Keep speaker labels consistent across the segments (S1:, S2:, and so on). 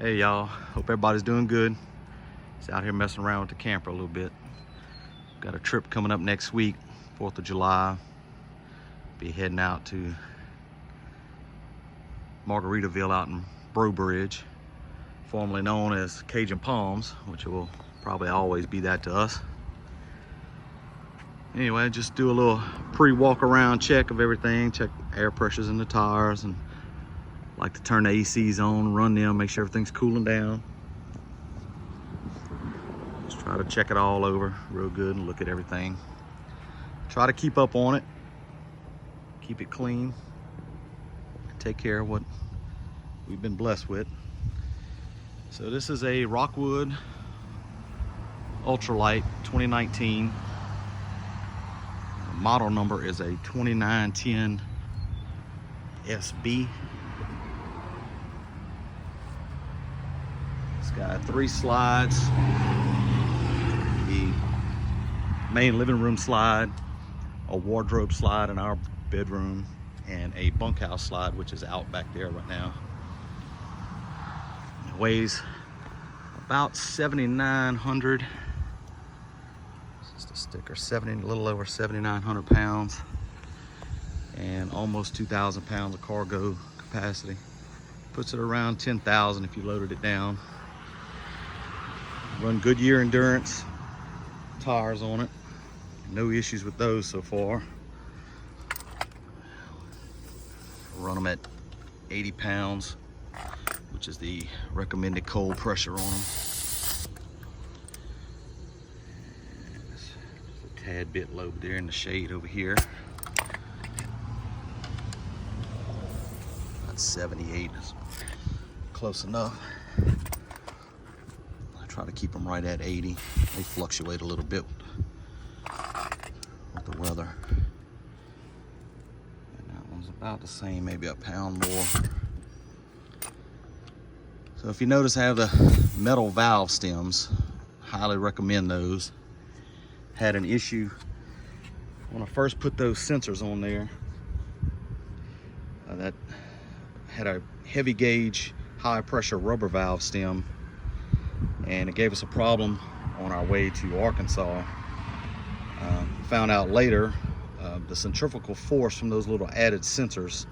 S1: Hey y'all, hope everybody's doing good. Just out here messing around with the camper a little bit. Got a trip coming up next week, 4th of July. Be heading out to Margaritaville out in Breaux, formerly known as Cajun Palms, which will probably always be that to us. Anyway, just do a little pre-walk around check of everything, check air pressures in the tires, and like to turn the ACs on, run them, make sure everything's cooling down. Just try to check it all over real good and look at everything. Try to keep up on it, keep it clean, take care of what we've been blessed with. So this is a Rockwood Ultralight 2019. The model number is a 2910 SB. It's got 3 slides, the main living room slide, a wardrobe slide in our bedroom, and a bunkhouse slide, which is out back there right now. It weighs about 7,900. Just a sticker, a little over 7,900 pounds, and almost 2,000 pounds of cargo capacity. Puts it around 10,000 if you loaded it down. Run Goodyear Endurance tires on it. No issues with those so far. Run them at 80 pounds, which is the recommended cold pressure on them. It's a tad bit low there in the shade over here. About 78 is close enough. Try to keep them right at 80. They fluctuate a little bit with the weather. And that one's about the same, maybe a pound more. So if you notice, I have the metal valve stems. Highly recommend those. Had an issue when I first put those sensors on there. That had a heavy gauge, high pressure rubber valve stem, and it gave us a problem on our way to Arkansas. Found out later, the centrifugal force from those little added sensors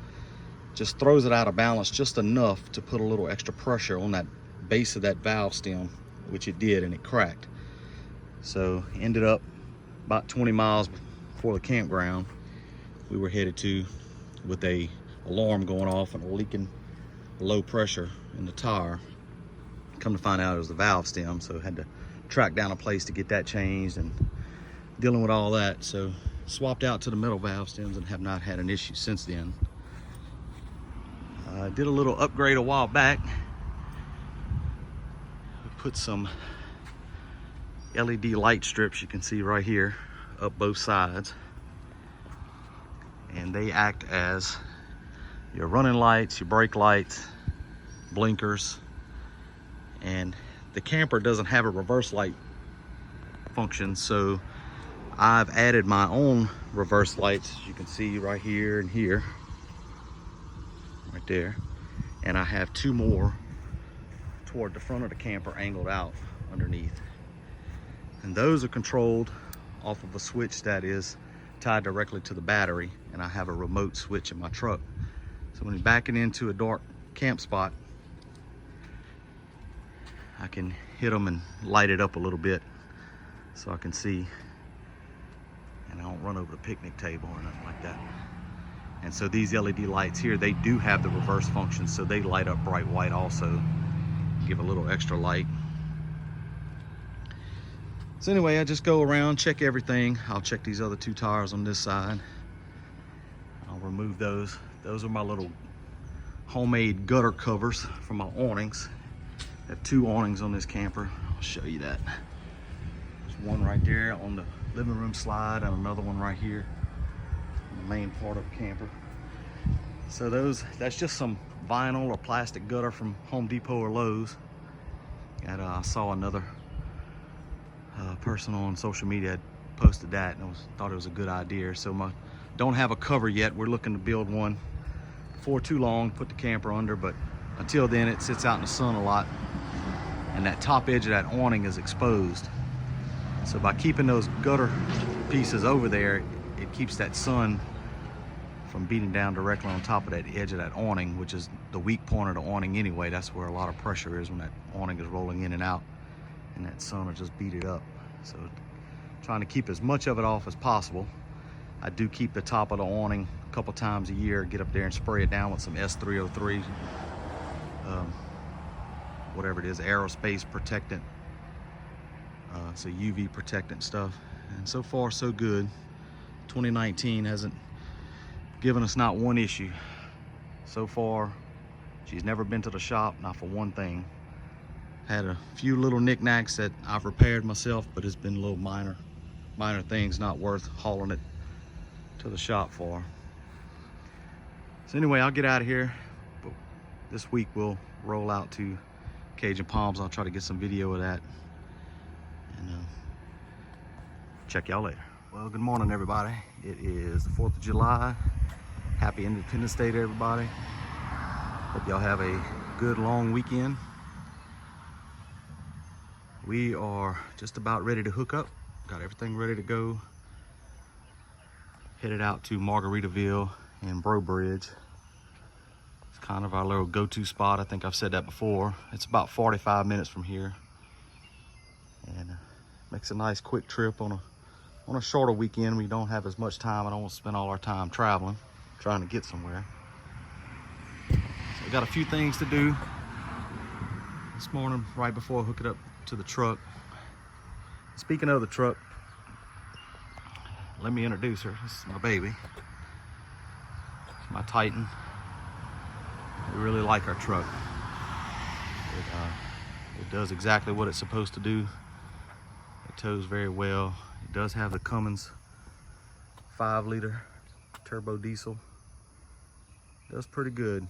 S1: just throws it out of balance just enough to put a little extra pressure on that base of that valve stem, which it did, and it cracked. So ended up about 20 miles before the campground we were headed to, with a alarm going off and a leaking low pressure in the tire. Come to find out it was the valve stem, so had to track down a place to get that changed and dealing with all that. So swapped out to the metal valve stems and have not had an issue since then. Did a little upgrade a while back. Put some LED light strips, you can see right here, up both sides, and they act as your running lights, your brake lights, blinkers. And the camper doesn't have a reverse light function, so I've added my own reverse lights, as you can see right here and here, right there. And I have 2 more toward the front of the camper angled out underneath. And those are controlled off of a switch that is tied directly to the battery, and I have a remote switch in my truck. So when you're backing into a dark camp spot, I can hit them and light it up a little bit so I can see, and I don't run over the picnic table or nothing like that. And so these LED lights here, they do have the reverse function, so they light up bright white also, give a little extra light. So anyway, I just go around, check everything. I'll check these other 2 tires on this side. I'll remove those. Those are my little homemade gutter covers for my awnings. I have 2 awnings on this camper. I'll show you that. There's one right there on the living room slide and another one right here in the main part of the camper. So that's just some vinyl or plastic gutter from Home Depot or Lowe's. And I saw another person on social media had posted that, and thought it was a good idea. So don't have a cover yet. We're looking to build one before too long, put the camper under, but Until then, it sits out in the sun a lot, and that top edge of that awning is exposed. So by keeping those gutter pieces over there, it keeps that sun from beating down directly on top of that edge of that awning, which is the weak point of the awning anyway. That's where a lot of pressure is when that awning is rolling in and out, and that sun will just beat it up. So trying to keep as much of it off as possible. I do keep the top of the awning a couple times a year, get up there and spray it down with some S303, whatever it is, aerospace protectant, so UV protectant stuff. And so far so good. 2019 hasn't given us not one issue. So far, she's never been to the shop, not for one thing. Had a few little knickknacks that I've repaired myself, but it's been little minor things, not worth hauling it to the shop for. So anyway, I'll get out of here. But this week we'll roll out to Cajun Palms. I'll try to get some video of that, and check y'all later. Well, good morning, everybody. It is the 4th of July. Happy Independence Day to everybody. Hope y'all have a good long weekend. We are just about ready to hook up. Got everything ready to go. Headed out to Margaritaville and Breaux Bridge. It's kind of our little go-to spot. I think I've said that before. It's about 45 minutes from here, and makes a nice quick trip on a shorter weekend. We don't have as much time. I don't want to spend all our time traveling, trying to get somewhere. So we got a few things to do this morning right before I hook it up to the truck. Speaking of the truck, let me introduce her. This is my baby. It's my Titan. We really like our truck. It does exactly what it's supposed to do. It tows very well. It does have the Cummins 5-liter turbo diesel. Does pretty good.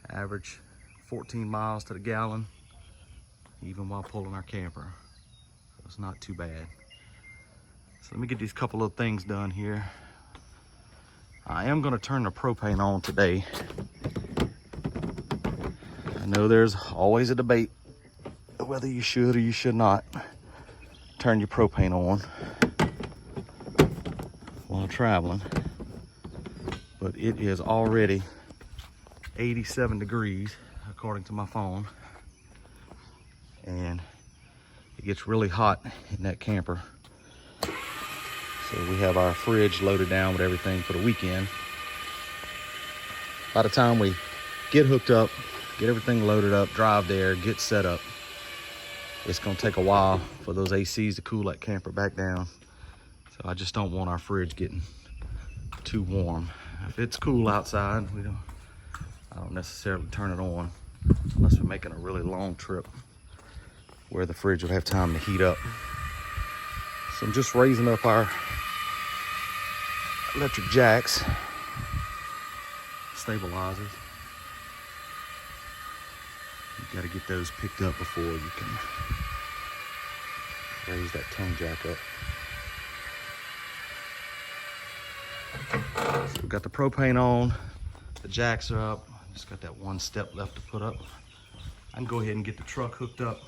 S1: Average 14 miles to the gallon, even while pulling our camper. So it's not too bad. So let me get these couple of things done here. I am going to turn the propane on today. I know there's always a debate whether you should or you should not turn your propane on while traveling, but it is already 87 degrees according to my phone, and it gets really hot in that camper. So we have our fridge loaded down with everything for the weekend. By the time we get hooked up, get everything loaded up, drive there, get set up, it's gonna take a while for those ACs to cool that camper back down. So I just don't want our fridge getting too warm. If it's cool outside, I don't necessarily turn it on unless we're making a really long trip where the fridge will have time to heat up. So I'm just raising up our electric jacks, stabilizers. You gotta get those picked up before you can raise that tongue jack up. So we've got the propane on, the jacks are up. Just got that one step left to put up. I can go ahead and get the truck hooked up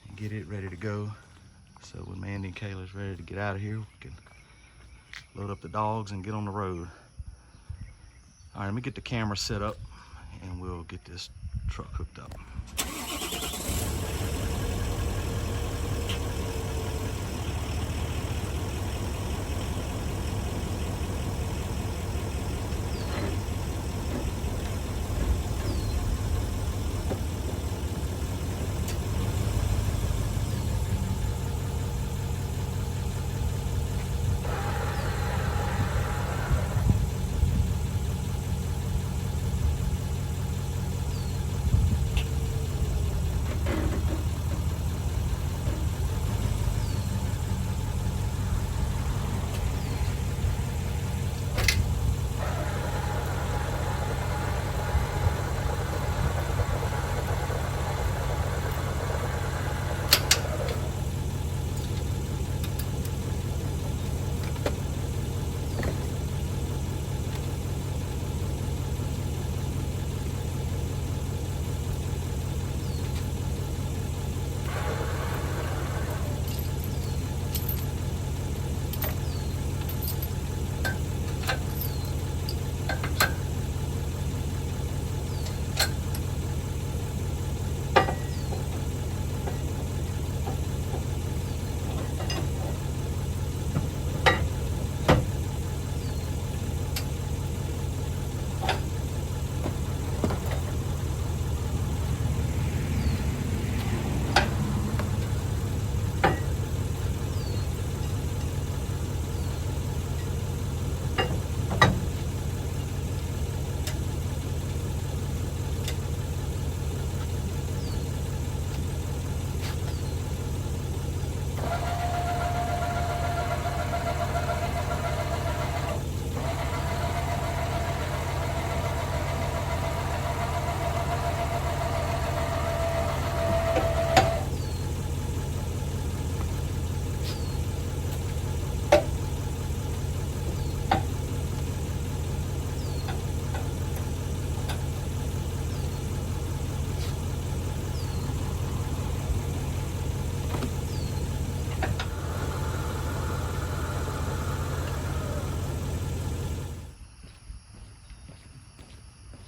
S1: and get it ready to go. So when Mandy and Kayla's ready to get out of here, we can load up the dogs and get on the road. All right, let me get the camera set up and we'll get this truck hooked up.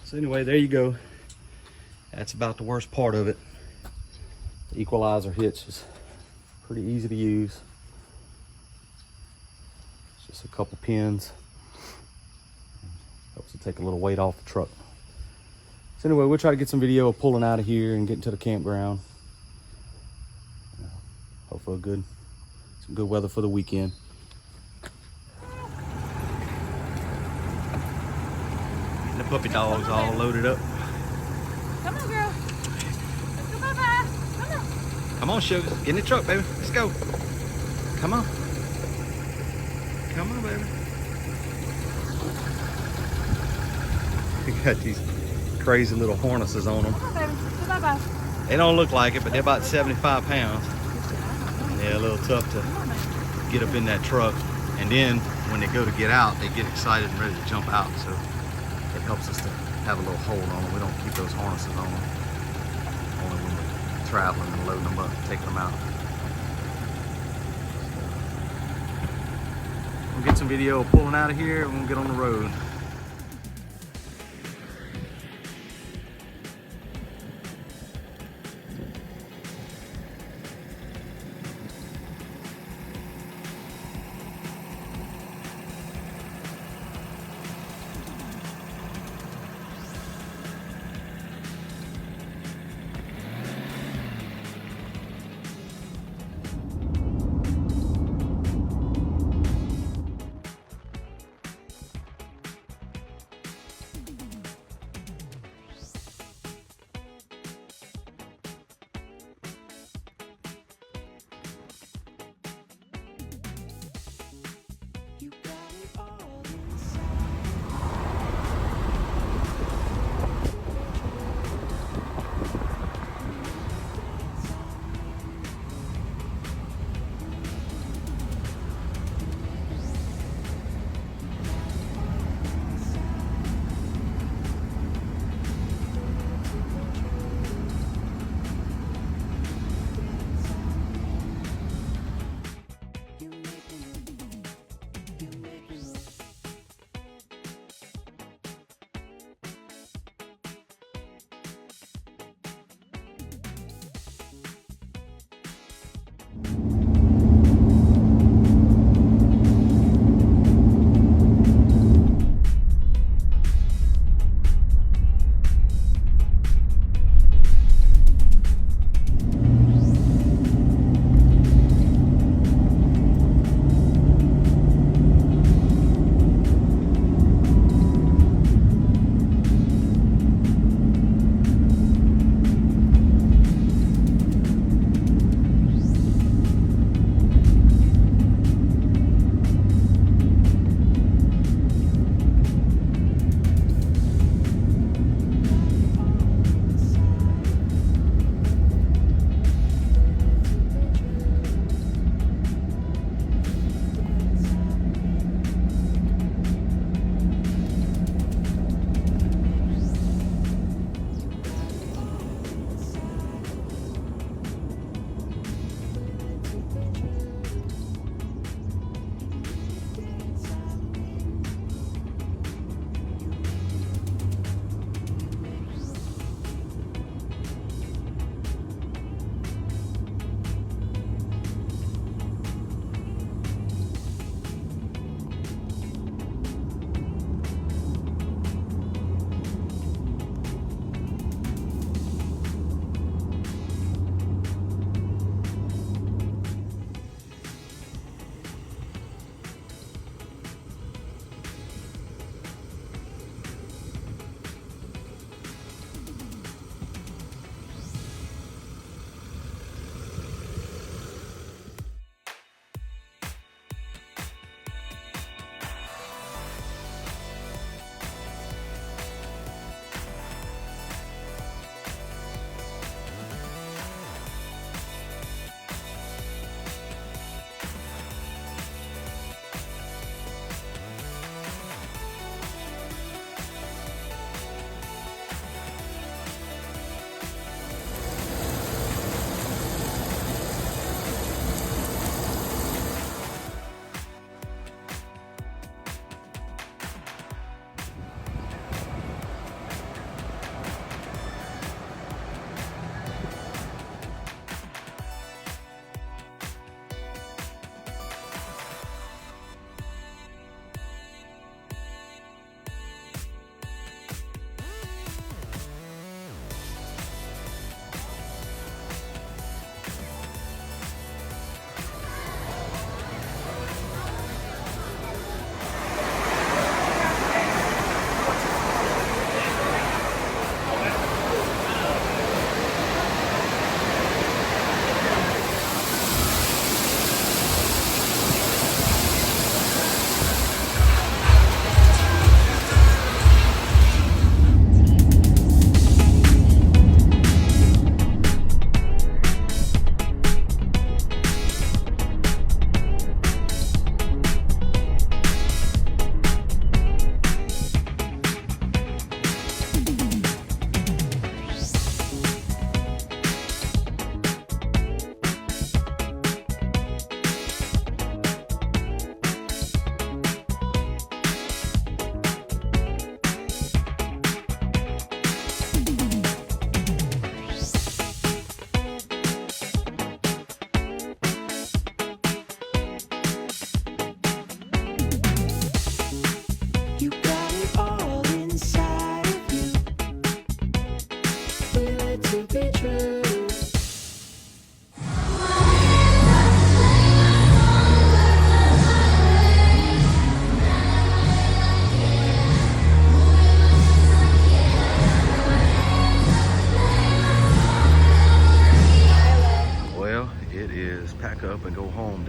S1: So anyway, there you go. That's about the worst part of it. The equalizer hitch is pretty easy to use. It's just a couple pins. Helps to take a little weight off the truck. So anyway, we'll try to get some video of pulling out of here and getting to the campground. Hopefully some good weather for the weekend. And the puppy dog's all loaded up.
S2: Come on, girl. Let's go bye-bye. Come on.
S1: Come on, sugar. Get in the truck, baby. Let's go. Come on. Come on, baby. We got these crazy little harnesses on them.
S2: Come on, baby. Let's go bye-bye.
S1: They don't look like it, but they're about 75 pounds. They're a little tough to get up in that truck. And then when they go to get out, they get excited and ready to jump out. So it helps us to have a little hold on them. We don't keep those harnesses on them. Only when we're traveling and loading them up, taking them out. We'll get some video of pulling out of here and we'll get on the road.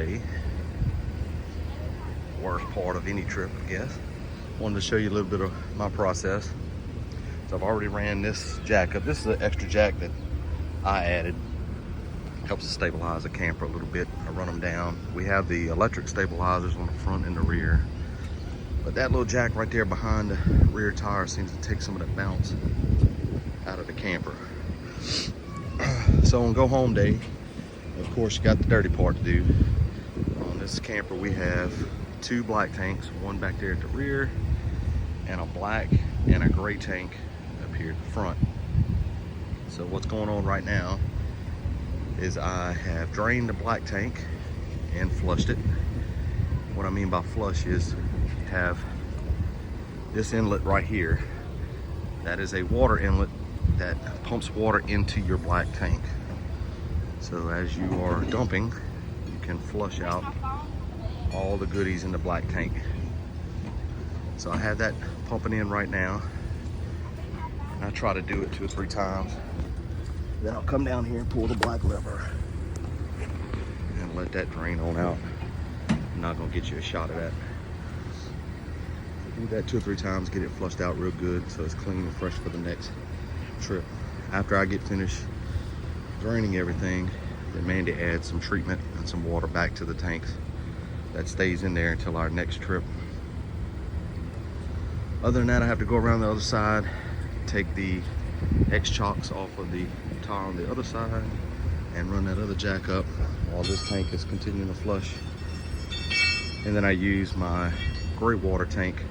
S1: day. Worst part of any trip, I guess. Wanted to show you a little bit of my process. So I've already ran this jack up. This is an extra jack that I added. Helps to stabilize the camper a little bit. I run them down. We have the electric stabilizers on the front and the rear. But that little jack right there behind the rear tire seems to take some of that bounce out of the camper. So on go home day, of course you got the dirty part to do. On this camper we have 2 black tanks, one back there at the rear, and a black and a gray tank up here at the front. So what's going on right now is I have drained the black tank and flushed it. What I mean by flush is you have this inlet right here. That is a water inlet that pumps water into your black tank. So as you are dumping, you can flush out all the goodies in the black tank. So I have that pumping in right now. I try to do it 2 or 3 times. Then I'll come down here and pull the black lever and let that drain on out. I'm not gonna get you a shot of that. Do that 2 or 3 times, get it flushed out real good so it's clean and fresh for the next trip. After I get finished draining everything, then Mandy adds some treatment and some water back to the tanks. That stays in there until our next trip. Other than that, I have to go around the other side, take the X-chocks off of the tire on the other side and run that other jack up while this tank is continuing to flush. And then I use my gray water tank.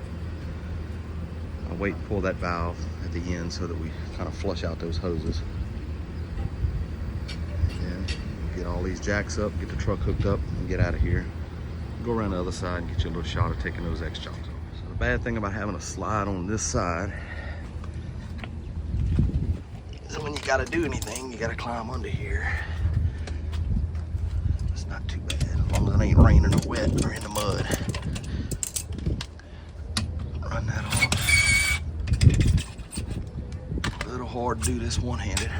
S1: I wait and pull that valve at the end so that we kind of flush out those hoses. And get all these jacks up, get the truck hooked up, and get out of here. Go around the other side and get you a little shot of taking those X-chocks off. So the bad thing about having a slide on this side is when you gotta do anything, you gotta climb under here. It's not too bad, as long as it ain't raining or wet or in the mud. Run that off. A little hard to do this one-handed.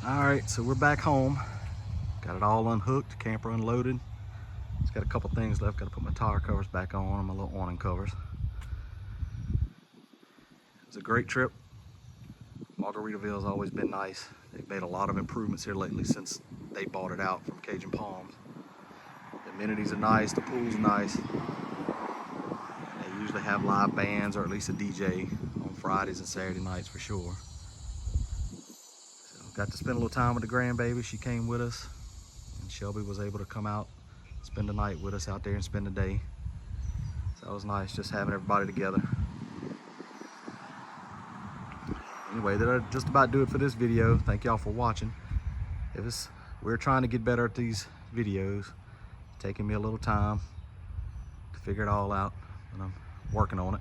S1: All right, so we're back home. Got it all unhooked, camper unloaded. It's got a couple things left. Got to put my tire covers back on, my little awning covers. It was a great trip. Margaritaville has always been nice. They've made a lot of improvements here lately since they bought it out from Cajun Palms. The amenities are nice, the pool's nice. They usually have live bands or at least a DJ on Fridays and Saturday nights for sure. So got to spend a little time with the grandbaby. She came with us, and Shelby was able to come out, spend the night with us out there and spend the day. So that was nice, just having everybody together. Anyway, that'll just about do it for this video. Thank y'all for watching. We're trying to get better at these videos. It's taking me a little time to figure it all out, and I'm working on it.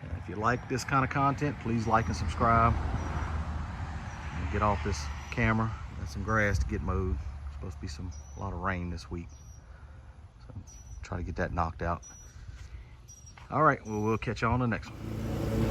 S1: And if you like this kind of content, please like and subscribe. And get off this camera. Got some grass to get mowed. It's supposed to be a lot of rain this week, so try to get that knocked out. All right, well, we'll catch you on the next one.